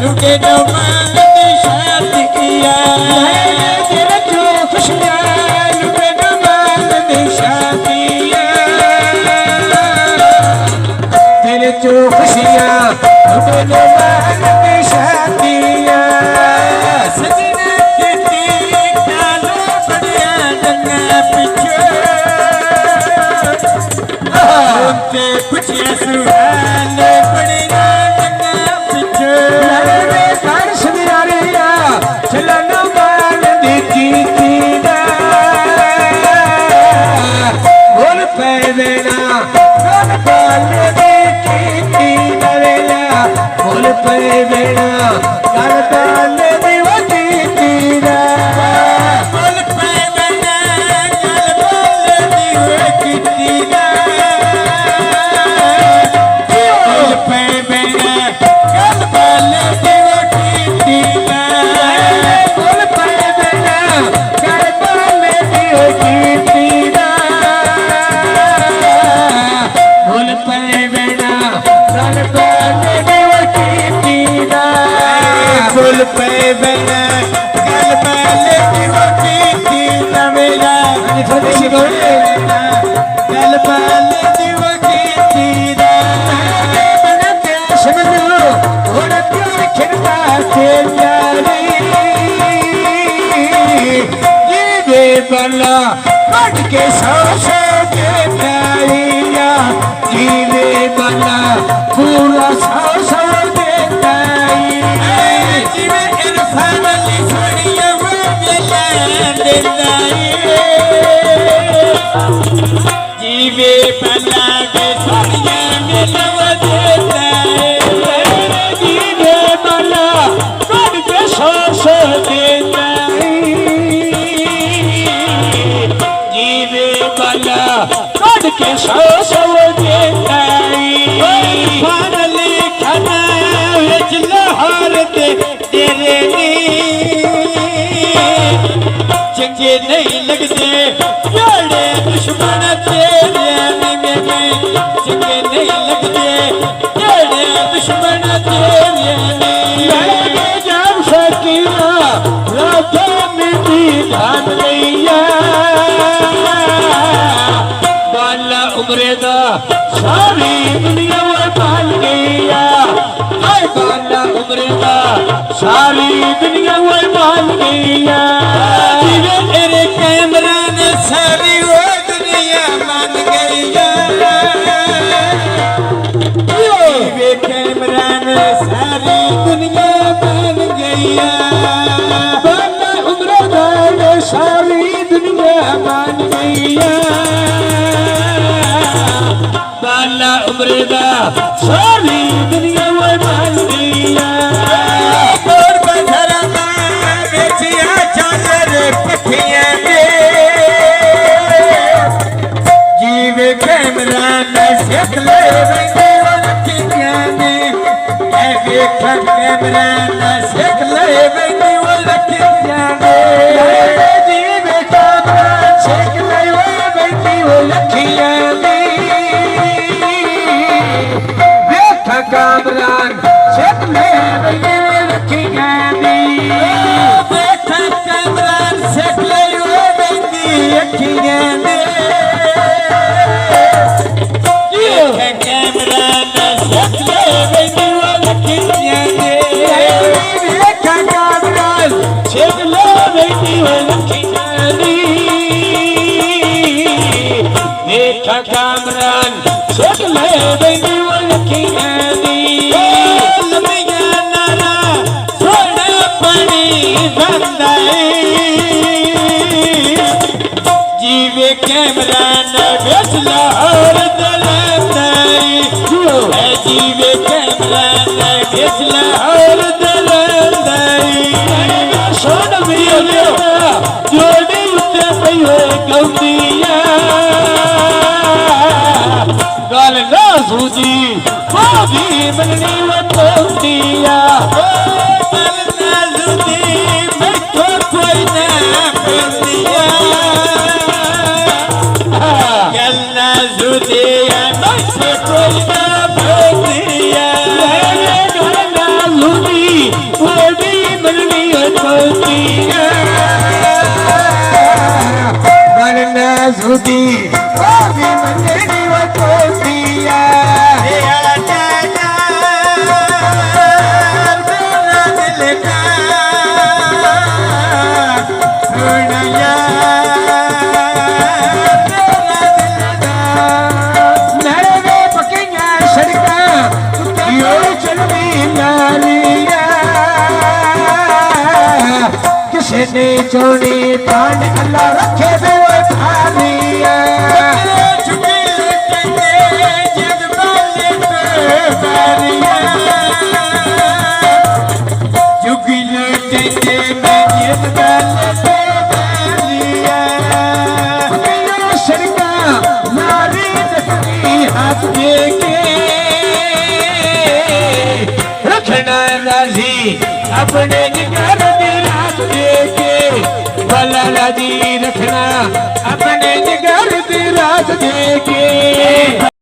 लुटे दो मांग शादिया तेरे जो खुशियाँ लुटे दो मांग शादिया तेरे जो खुशियाँ लुटे दो मांग शादिया सजना के कालो बढ़िया गंगा पिछो उनके खुशियाँ सुहाने बढ़िया कट के सौ के प्यारिया जीवे बना पूरा सौ के जीवे इरफान लिखड़िया वो मिला देताई जीवे बना के सड़िया मिला देताई जीवे बना कट के सौ कट के सौ देताई फानली खाना विच लाहौर दे तेरे चंगे नहीं लगते जोड़े दुश्मन तेरे मेरे चंगे नहीं लगते जोड़े दुश्मन तेरे जब सकीना राजा मिट्टी धान गईया उमरे दा सारी दुनिया वो मान गईया हाय बाला उमरे दा सारी दुनिया वो मान गईया जीवे तेरे कैमरा ने सारी वो दुनिया मान गईया जीवे कैमरा ने सारी दुनिया मान गईया बाला उमरे दा सारी दुनिया मान गईया बाला उमरे दा सारी दुनिया वो मान गईया और बधरा बेचिया चादर पखिया जीवे कैमरा ने सिख ले बंदे लखिया ने देखा कैमरा ने सिख ले बंदे लखिया ने जीवे कैमरा सिख ले बंदे लखिया कामरान सिख ले बंदे लखिया देखा कामरान सिख ले बंदे लखिया कैमरान सिख ले बंदे लखिया देखा कामरान सिख ले बंदे लखिया देखा कामरान सिख ले बंदे लखिया जीवे कैमरा न बेच लाहौर दलंदाई जीवे कैमरा न बेच लाहौर दलंदाई सुधी भाभी बननी वतोतिया गलना सुधी बैठो कोई ना बोलिया गलना सुधी बैठो कोई ना बोलिया गलना सुधी भाभी बननी वतोतिया गलना सुधी भाभी बननी वतोतिया ने चोरी पान अल्लाह रखे दो थालिया झुके लटके जग वाले बारिया झुके लटके मैं जग वाले बारिया यो सरका नारी दखनी हाथ देके रखना राजी अपने जिगर भला जी रखना अपने जिगर दी रात दे के।